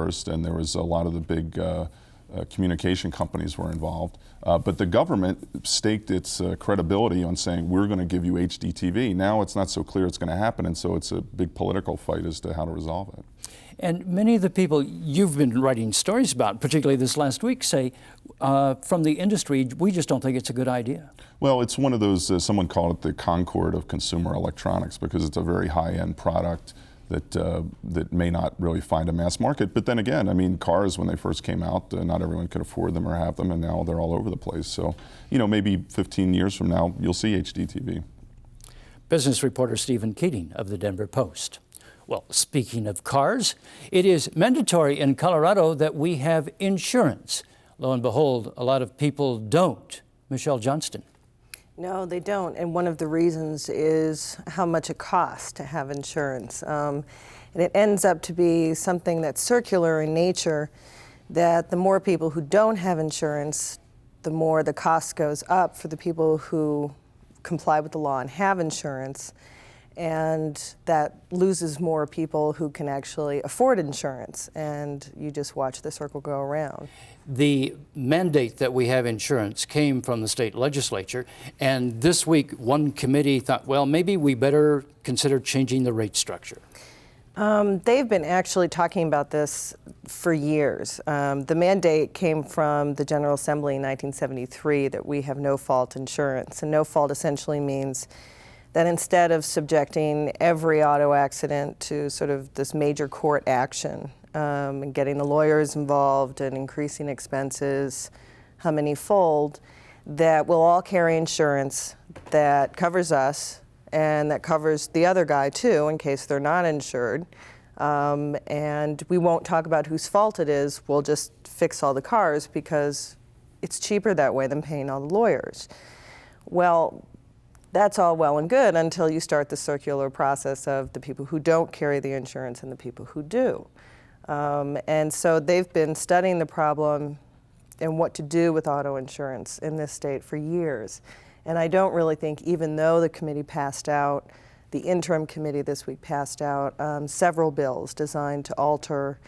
first, and there was a lot of the big communication companies were involved. But the government staked its credibility on saying, we're going to give you HDTV. Now it's not so clear it's going to happen, and so it's a big political fight as to how to resolve it. And many of the people you've been writing stories about, particularly this last week, say from the industry, we just don't think it's a good idea. Well, it's one of those, someone called it the Concord of consumer electronics, because it's a very high-end product that may not really find a mass market. But then again, I mean, cars, when they first came out, not everyone could afford them or have them, and now they're all over the place. So, you know, maybe 15 years from now, you'll see HDTV. Business reporter Stephen Keating of the Denver Post. Well, speaking of cars, it is mandatory in Colorado that we have insurance. Lo and behold, a lot of people don't. Michelle Johnston. No, they don't, and one of the reasons is how much it costs to have insurance. And it ends up to be something that's circular in nature, that the more people who don't have insurance, the more the cost goes up for the people who comply with the law and have insurance, and that loses more people who can actually afford insurance, and you just watch the circle go around. The mandate that we have insurance came from the state legislature, and this week one committee thought, well, maybe we better consider changing the rate structure. They've been actually talking about this for years. The mandate came from the General Assembly in 1973 that we have no-fault insurance, and no-fault essentially means that instead of subjecting every auto accident to sort of this major court action and getting the lawyers involved and increasing expenses how many-fold, that we'll all carry insurance that covers us and that covers the other guy too in case they're not insured. And we won't talk about whose fault it is, we'll just fix all the cars because it's cheaper that way than paying all the lawyers. Well, that's all well and good until you start the circular process of the people who don't carry the insurance and the people who do. And so they've been studying the problem and what to do with auto insurance in this state for years. And I don't really think, even though the committee passed out, the interim committee this week passed out several bills designed to alter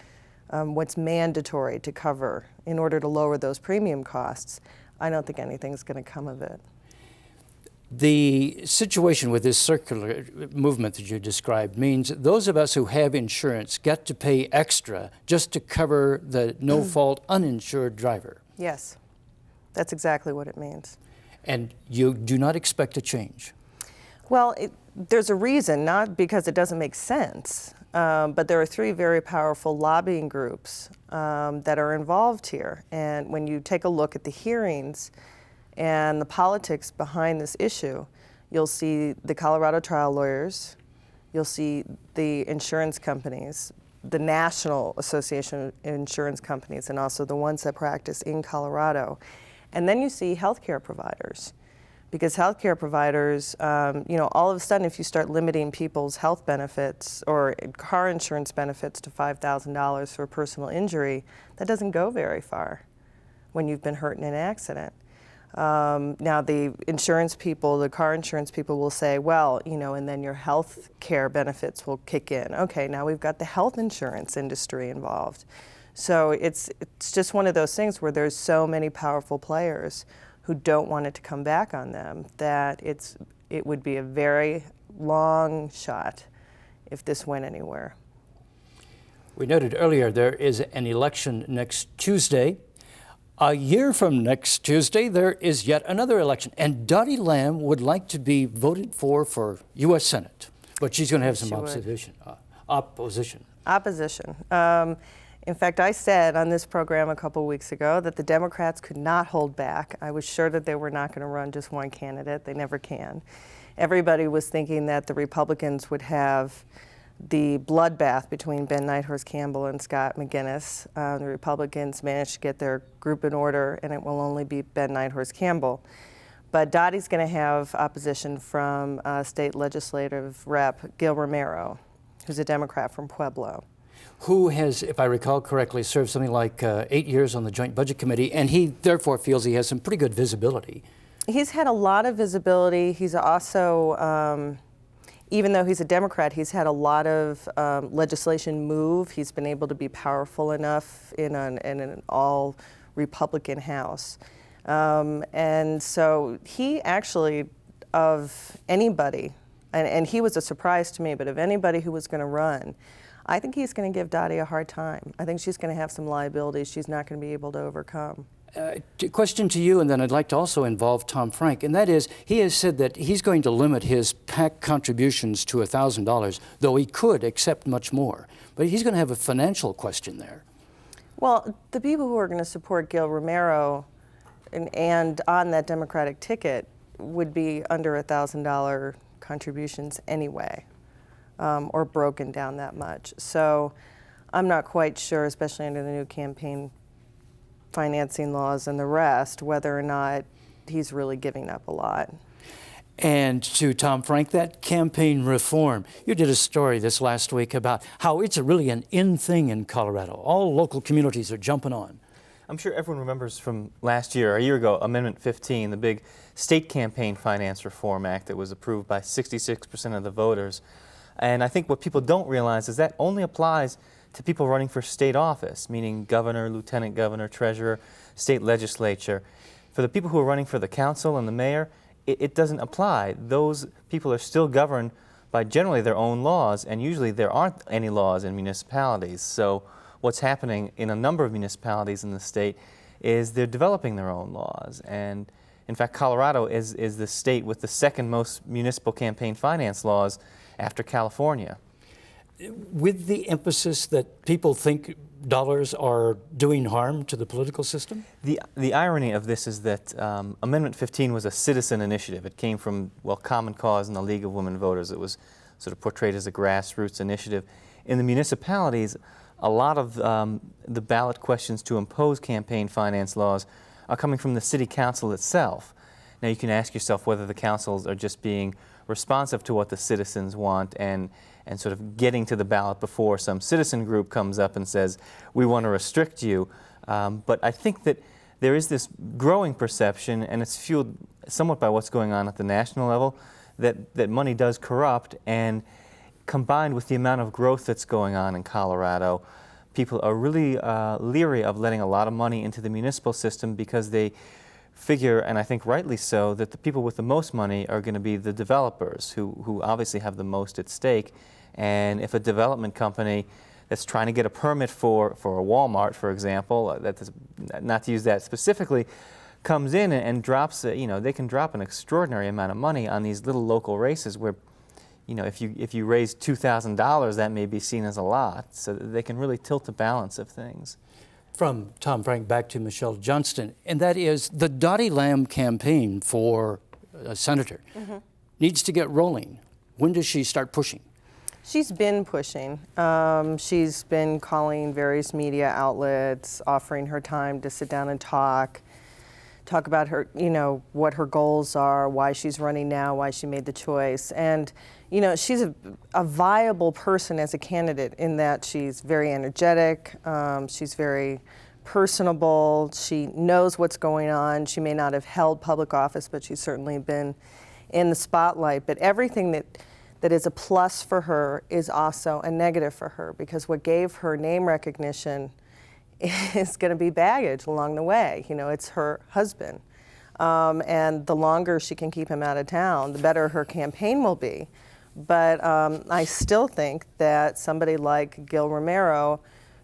what's mandatory to cover in order to lower those premium costs, I don't think anything's going to come of it. The situation with this circular movement that you described means those of us who have insurance get to pay extra just to cover the no-fault uninsured driver. Yes, that's exactly what it means. And you do not expect a change? Well, there's a reason, not because it doesn't make sense, but there are three very powerful lobbying groups that are involved here. And when you take a look at the hearings and the politics behind this issue, you'll see the Colorado trial lawyers, you'll see the insurance companies, the National Association of Insurance Companies, and also the ones that practice in Colorado. And then you see healthcare providers, because healthcare providers, you know, all of a sudden if you start limiting people's health benefits or car insurance benefits to $5,000 for personal injury, that doesn't go very far when you've been hurt in an accident. Now the insurance people, the car insurance people will say, well, you know, and then your health care benefits will kick in. Okay, now we've got the health insurance industry involved. So it's just one of those things where there's so many powerful players who don't want it to come back on them that it would be a very long shot if this went anywhere. We noted earlier there is an election next Tuesday. A year from next Tuesday, there is yet another election, and Dottie Lamb would like to be voted for U.S. Senate, but she's going to have some opposition. In fact, I said on this program a couple weeks ago that the Democrats could not hold back. I was sure that they were not going to run just one candidate. They never can. Everybody was thinking that the Republicans would have the bloodbath between Ben Nighthorse Campbell and Scott McGinnis. The Republicans managed to get their group in order, and it will only be Ben Nighthorse Campbell. But Dottie's going to have opposition from State Legislative Rep Gil Romero, who's a Democrat from Pueblo. Who has, if I recall correctly, served something like 8 years on the Joint Budget Committee, and he therefore feels he has some pretty good visibility. He's had a lot of visibility. He's also even though he's a Democrat, he's had a lot of legislation move. He's been able to be powerful enough in an all Republican House. And so he actually, of anybody, and he was a surprise to me, but of anybody who was going to run, I think he's going to give Dottie a hard time. I think she's going to have some liabilities she's not going to be able to overcome. Question to you, and then I'd like to also involve Tom Frank, and that is, he has said that he's going to limit his PAC contributions to $1,000, though he could accept much more. But he's going to have a financial question there. Well, the people who are going to support Gil Romero and on that Democratic ticket would be under $1,000 contributions anyway, or broken down that much. So I'm not quite sure, especially under the new campaign financing laws and the rest, whether or not he's really giving up a lot. And to Tom Frank, that campaign reform, you did a story this last week about how it's really an in thing in Colorado. All local communities are jumping on. I'm sure everyone remembers from last year, a year ago, Amendment 15, the big state campaign finance reform act that was approved by 66% of the voters. And I think what people don't realize is that only applies to people running for state office, meaning governor, lieutenant governor, treasurer, state legislature. For the people who are running for the council and the mayor, it doesn't apply. Those people are still governed by generally their own laws, and usually there aren't any laws in municipalities. So what's happening in a number of municipalities in the state is they're developing their own laws. And in fact, Colorado is the state with the second most municipal campaign finance laws after California. With the emphasis that people think dollars are doing harm to the political system? The irony of this is that Amendment 15 was a citizen initiative. It came from, well, Common Cause and the League of Women Voters. It was sort of portrayed as a grassroots initiative. In the municipalities, a lot of the ballot questions to impose campaign finance laws are coming from the city council itself. Now you can ask yourself whether the councils are just being responsive to what the citizens want and sort of getting to the ballot before some citizen group comes up and says, we want to restrict you. But I think that there is this growing perception, and it's fueled somewhat by what's going on at the national level, that money does corrupt, and combined with the amount of growth that's going on in Colorado, people are really leery of letting a lot of money into the municipal system because they figure, and I think rightly so, that the people with the most money are going to be the developers who obviously have the most at stake. And if a development company that's trying to get a permit for a Walmart, for example, not to use that specifically, comes in and drops, they can drop an extraordinary amount of money on these little local races where, if you raise $2,000, that may be seen as a lot. So they can really tilt the balance of things. From Tom Frank back to Michelle Johnston, and that is the Dottie Lamb campaign for senator needs to get rolling. When does she start pushing? She's been pushing. She's been calling various media outlets, offering her time to sit down and talk about her, what her goals are, why she's running now, why she made the choice. And, she's a viable person as a candidate in that she's very energetic, she's very personable, she knows what's going on. She may not have held public office, but she's certainly been in the spotlight. But everything that is a plus for her is also a negative for her, because what gave her name recognition is going to be baggage along the way. It's her husband. And the longer she can keep him out of town, the better her campaign will be. But I still think that somebody like Gil Romero,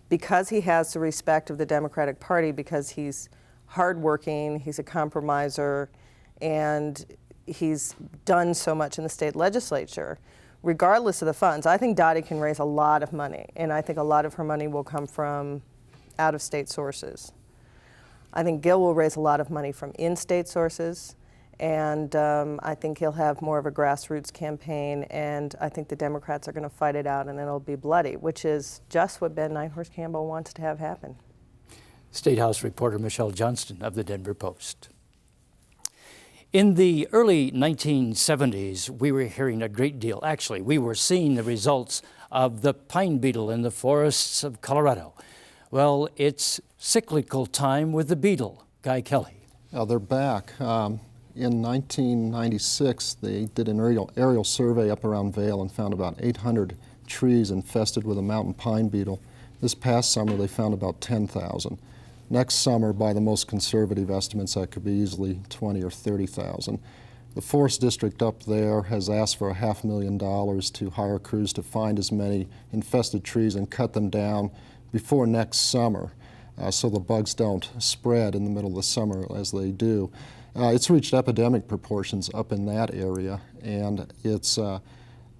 because he has the respect of the Democratic Party, because he's hardworking, he's a compromiser, and he's done so much in the state legislature, regardless of the funds, I think Dottie can raise a lot of money, and I think a lot of her money will come from out-of-state sources. I think Gil will raise a lot of money from in-state sources, and I think he'll have more of a grassroots campaign, and I think the Democrats are going to fight it out, and it'll be bloody, which is just what Ben Nighthorse Campbell wants to have happen. State House reporter Michelle Johnston of the Denver Post. In the early 1970s, we were hearing a great deal. Actually, we were seeing the results of the pine beetle in the forests of Colorado. Well, it's cyclical time with the beetle. Guy Kelly. They're back. in 1996, they did an aerial survey up around Vail and found about 800 trees infested with a mountain pine beetle. This past summer, they found about 10,000. Next summer, by the most conservative estimates, that could be easily 20 or 30,000. The Forest District up there has asked for $500,000 to hire crews to find as many infested trees and cut them down before next summer, so the bugs don't spread in the middle of the summer as they do. It's reached epidemic proportions up in that area, and it's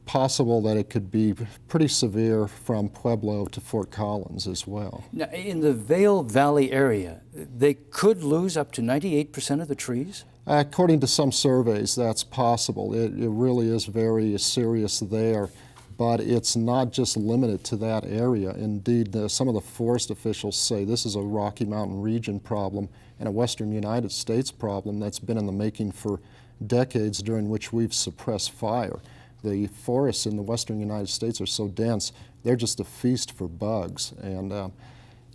possible that it could be pretty severe from Pueblo to Fort Collins as well. Now, in the Vail Valley area, they could lose up to 98% of the trees? According to some surveys, that's possible. It really is very serious there, but it's not just limited to that area. Indeed, some of the forest officials say this is a Rocky Mountain region problem and a western United States problem that's been in the making for decades, during which we've suppressed fire. The forests in the western United States are so dense, they're just a feast for bugs. And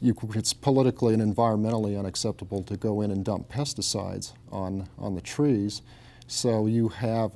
it's politically and environmentally unacceptable to go in and dump pesticides on the trees. So you have,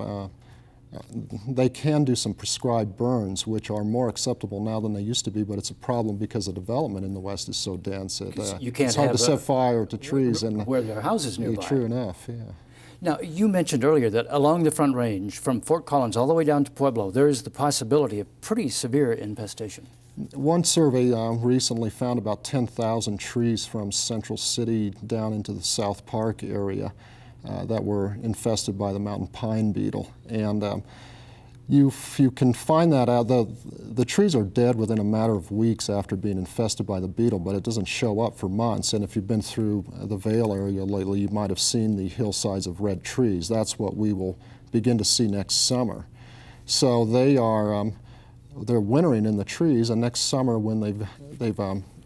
they can do some prescribed burns, which are more acceptable now than they used to be, but it's a problem because the development in the West is so dense. You can't it's hard to set fire to trees where there are houses nearby. True enough, yeah. Now, you mentioned earlier that along the Front Range, from Fort Collins all the way down to Pueblo, there is the possibility of pretty severe infestation. One survey recently found about 10,000 trees from Central City down into the South Park area that were infested by the mountain pine beetle. And you can find that out. The trees are dead within a matter of weeks after being infested by the beetle, but it doesn't show up for months. And if you've been through the Vail area lately, you might have seen the hillsides of red trees. That's what we will begin to see next summer. So they're wintering in the trees, and next summer when they've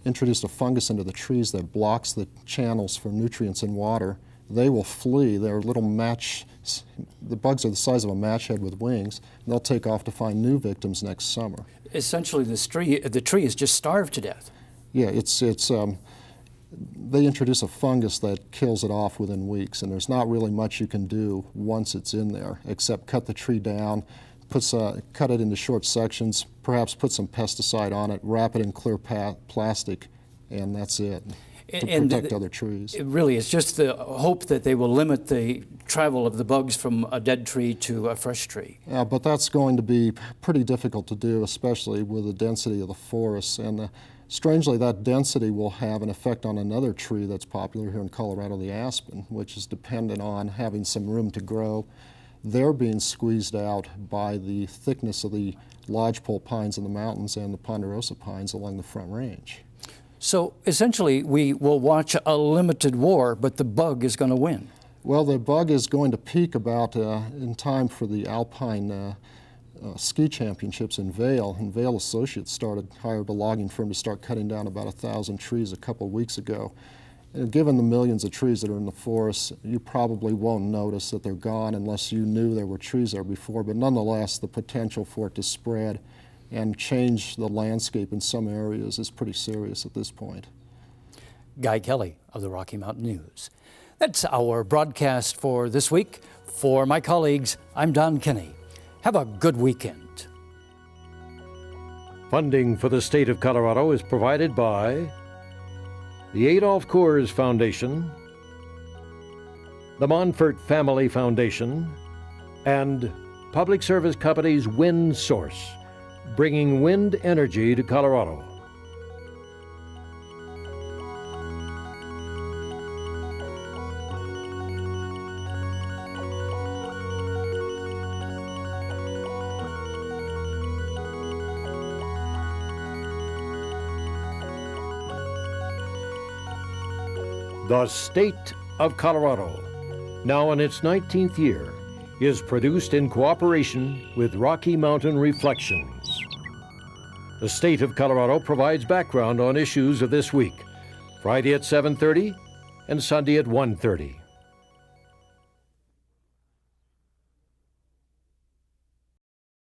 introduced a fungus into the trees that blocks the channels for nutrients in water, they will flee. They're little the bugs are the size of a match head with wings, and they'll take off to find new victims next summer. Essentially, the tree is just starved to death. Yeah, they introduce a fungus that kills it off within weeks, and there's not really much you can do once it's in there, except cut the tree down, cut it into short sections, perhaps put some pesticide on it, wrap it in clear plastic, and that's it, to protect other trees. It really is just the hope that they will limit the travel of the bugs from a dead tree to a fresh tree. Yeah, but that's going to be pretty difficult to do, especially with the density of the forests. And strangely, that density will have an effect on another tree that's popular here in Colorado, the aspen, which is dependent on having some room to grow. They're being squeezed out by the thickness of the lodgepole pines in the mountains and the ponderosa pines along the Front Range. So essentially, we will watch a limited war, but the bug is going to win. Well, the bug is going to peak about in time for the Alpine ski championships in Vail, and Vail Associates hired a logging firm to start cutting down about 1,000 trees a couple of weeks ago. And given the millions of trees that are in the forest, you probably won't notice that they're gone unless you knew there were trees there before, but nonetheless, the potential for it to spread and change the landscape in some areas is pretty serious at this point. Guy Kelly of the Rocky Mountain News. That's our broadcast for this week. For my colleagues, I'm Don Kenny. Have a good weekend. Funding for the state of Colorado is provided by the Adolph Coors Foundation, the Monfort Family Foundation, and public service companies Wind Source, bringing wind energy to Colorado. The State of Colorado, now in its 19th year, is produced in cooperation with Rocky Mountain Reflections. The State of Colorado provides background on issues of this week, Friday at 7:30 and Sunday at 1:30.